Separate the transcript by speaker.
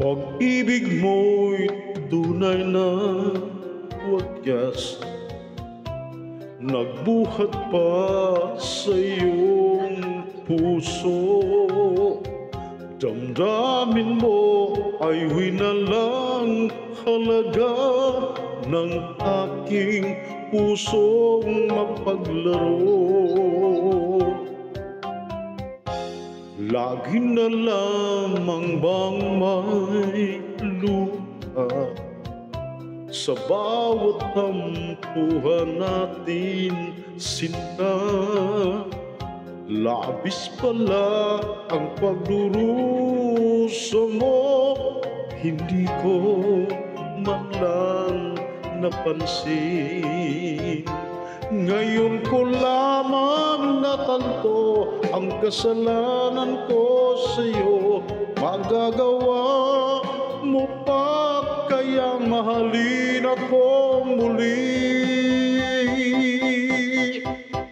Speaker 1: Pag-ibig mo'y tunay na wagyas, nagbuhat pa sa iyong puso. Damdamin mo ay winalang halaga ng aking pusong mapaglaro. Lagi na lamang bang may luha sa bawat tampuhan natin, sinta? Labis pala ang pagdurusa mo, hindi ko man lang napansin. Ngayon ko lamang natanto ang kasalanan ko sa'yo. Magagawa mo pa kayang mahalin ako muli?